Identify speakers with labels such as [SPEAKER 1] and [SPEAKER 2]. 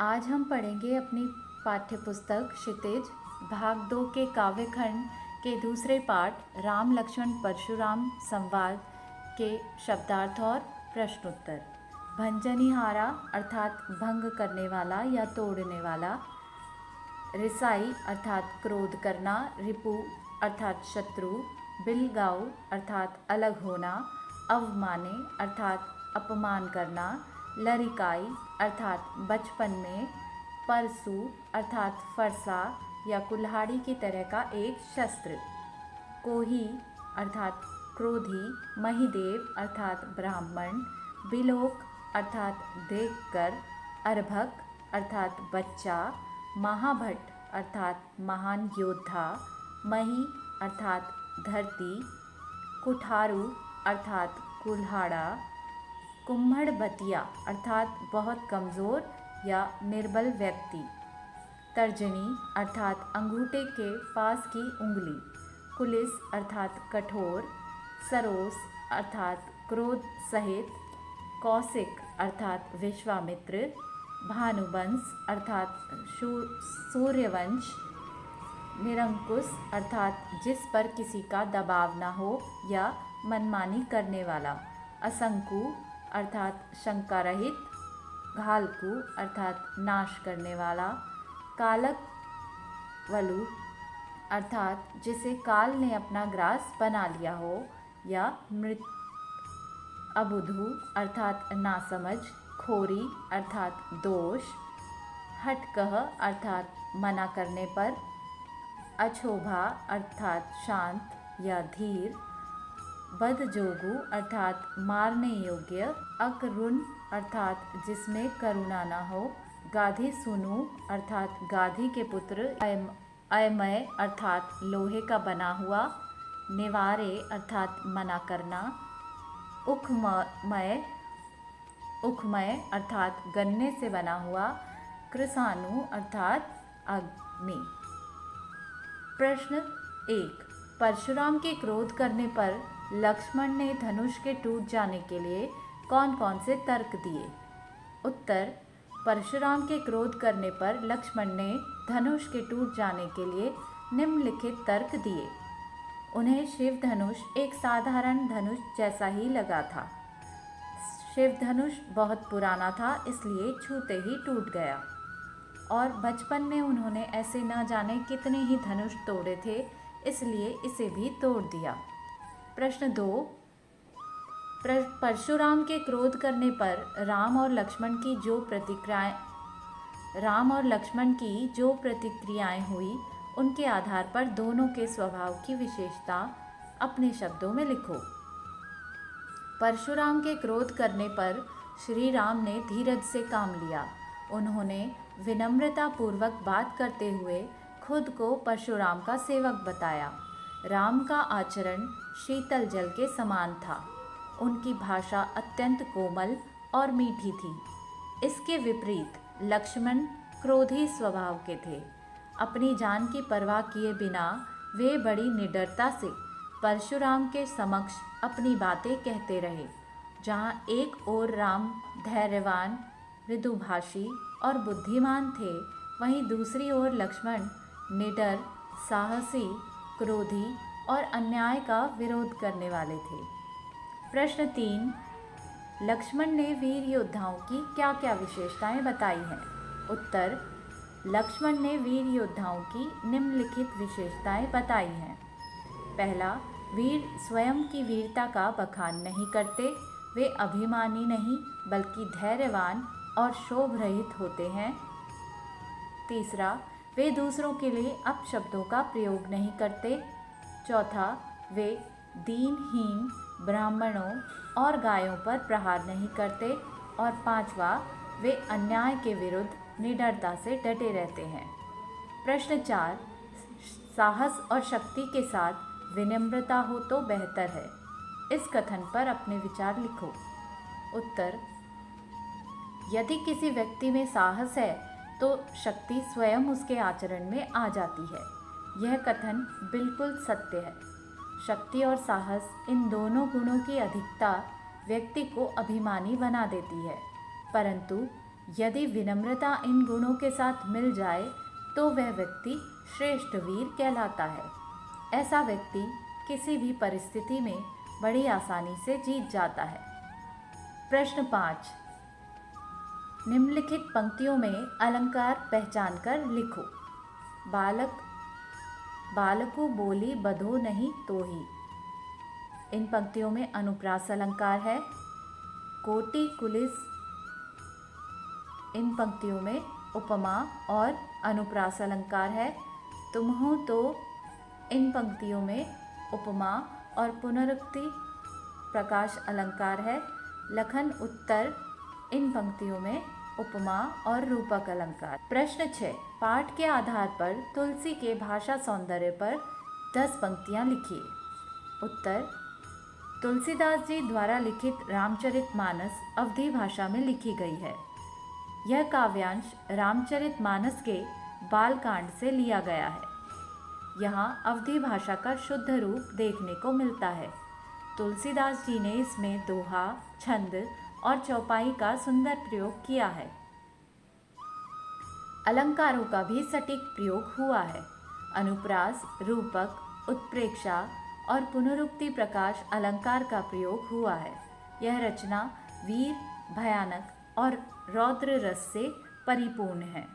[SPEAKER 1] आज हम पढ़ेंगे अपनी पाठ्यपुस्तक क्षितिज भाग 2 के काव्यखंड के दूसरे पाठ राम लक्ष्मण परशुराम संवाद के शब्दार्थ और प्रश्नोत्तर। भंजनिहारा अर्थात भंग करने वाला या तोड़ने वाला, रिसाई अर्थात क्रोध करना, रिपु अर्थात शत्रु, बिलगाऊ अर्थात अलग होना, अवमाने अर्थात अपमान करना, लरिकाई अर्थात बचपन में, परसु अर्थात फरसा या कुल्हाड़ी की तरह का एक शस्त्र, कोही अर्थात क्रोधी, महिदेव अर्थात ब्राह्मण, बिलोक अर्थात देखकर, अर्भक अर्थात बच्चा, महाभट अर्थात महान योद्धा, मही अर्थात धरती, कुठारू अर्थात कुल्हाड़ा, कुम्हड़बतिया अर्थात बहुत कमज़ोर या निर्बल व्यक्ति, तर्जनी अर्थात अंगूठे के पास की उंगली, कुलिस अर्थात कठोर, सरोस अर्थात क्रोध सहित, कौशिक अर्थात विश्वामित्र, भानुवंश अर्थात सूर्यवंश, निरंकुश अर्थात जिस पर किसी का दबाव न हो या मनमानी करने वाला, असंकु अर्थात शंका रहित, घालकु अर्थात नाश करने वाला, कालक वलु अर्थात जिसे काल ने अपना ग्रास बना लिया हो या मृत, अबुधु अर्थात नासमझ, खोरी अर्थात दोष, हटकह अर्थात मना करने पर, अछोभा अर्थात शांत या धीर, बदजोगु अर्थात मारने योग्य, अकरुण अर्थात जिसमें करुणा न हो, गाधी सुनु अर्थात गाधी के पुत्र, अयमय अर्थात लोहे का बना हुआ, निवारे अर्थात मना करना, उखमय अर्थात गन्ने से बना हुआ, कृसानु अर्थात अग्नि। प्रश्न 1। परशुराम के क्रोध करने पर लक्ष्मण ने धनुष के टूट जाने के लिए कौन कौन से तर्क दिए? उत्तर। परशुराम के क्रोध करने पर लक्ष्मण ने धनुष के टूट जाने के लिए निम्नलिखित तर्क दिए। उन्हें शिव धनुष एक साधारण धनुष जैसा ही लगा था। शिव धनुष बहुत पुराना था, इसलिए छूते ही टूट गया, और बचपन में उन्होंने ऐसे न जाने कितने ही धनुष तोड़े थे, इसलिए इसे भी तोड़ दिया। प्रश्न 2। परशुराम के क्रोध करने पर राम और लक्ष्मण की जो प्रतिक्रियाएं हुई, उनके आधार पर दोनों के स्वभाव की विशेषता अपने शब्दों में लिखो। परशुराम के क्रोध करने पर श्री राम ने धीरज से काम लिया। उन्होंने विनम्रता पूर्वक बात करते हुए खुद को परशुराम का सेवक बताया। राम का आचरण शीतल जल के समान था। उनकी भाषा अत्यंत कोमल और मीठी थी। इसके विपरीत लक्ष्मण क्रोधी स्वभाव के थे। अपनी जान की परवाह किए बिना वे बड़ी निडरता से परशुराम के समक्ष अपनी बातें कहते रहे। जहाँ एक ओर राम धैर्यवान, मृदुभाषी और बुद्धिमान थे, वहीं दूसरी ओर लक्ष्मण निडर, साहसी, क्रोधी और अन्याय का विरोध करने वाले थे। प्रश्न 3। लक्ष्मण ने वीर योद्धाओं की क्या क्या विशेषताएं बताई हैं? उत्तर। लक्ष्मण ने वीर योद्धाओं की निम्नलिखित विशेषताएं बताई हैं। पहला, वीर स्वयं की वीरता का बखान नहीं करते। वे अभिमानी नहीं बल्कि धैर्यवान और क्षोभ रहित होते हैं। तीसरा, वे दूसरों के लिए अपशब्दों का प्रयोग नहीं करते। चौथा, वे दीनहीन ब्राह्मणों और गायों पर प्रहार नहीं करते। और पांचवा, वे अन्याय के विरुद्ध निडरता से डटे रहते हैं। प्रश्न 4। साहस और शक्ति के साथ विनम्रता हो तो बेहतर है। इस कथन पर अपने विचार लिखो। उत्तर। यदि किसी व्यक्ति में साहस है तो शक्ति स्वयं उसके आचरण में आ जाती है। यह कथन बिल्कुल सत्य है। शक्ति और साहस, इन दोनों गुणों की अधिकता व्यक्ति को अभिमानी बना देती है, परंतु यदि विनम्रता इन गुणों के साथ मिल जाए तो वह व्यक्ति श्रेष्ठ वीर कहलाता है। ऐसा व्यक्ति किसी भी परिस्थिति में बड़ी आसानी से जीत जाता है। प्रश्न 5, निम्नलिखित पंक्तियों में अलंकार पहचान कर लिखो। बालको बोली बधो नहीं तोही। इन पंक्तियों में अनुप्रास अलंकार है। कोटि कुलिस, इन पंक्तियों में उपमा और अनुप्रास अलंकार है। तुम हो तो, इन पंक्तियों में उपमा और पुनरुक्ति प्रकाश अलंकार है। लखन उत्तर, इन पंक्तियों में उपमा और रूपक अलंकार। प्रश्न 6, पाठ के आधार पर तुलसी के भाषा सौंदर्य पर 10 पंक्तियां लिखिए। उत्तर, तुलसीदास जी द्वारा लिखित रामचरितमानस अवधी भाषा में लिखी गई है। यह काव्यांश रामचरितमानस के बालकांड से लिया गया है। यहाँ अवधी भाषा का शुद्ध रूप देखने को मिलता है। तुलसीदास जी ने इसमें दोहा, छंद और चौपाई का सुंदर प्रयोग किया है। अलंकारों का भी सटीक प्रयोग हुआ है। अनुप्रास, रूपक, उत्प्रेक्षा और पुनरुक्ति प्रकाश अलंकार का प्रयोग हुआ है। यह रचना वीर, भयानक और रौद्र रस से परिपूर्ण है।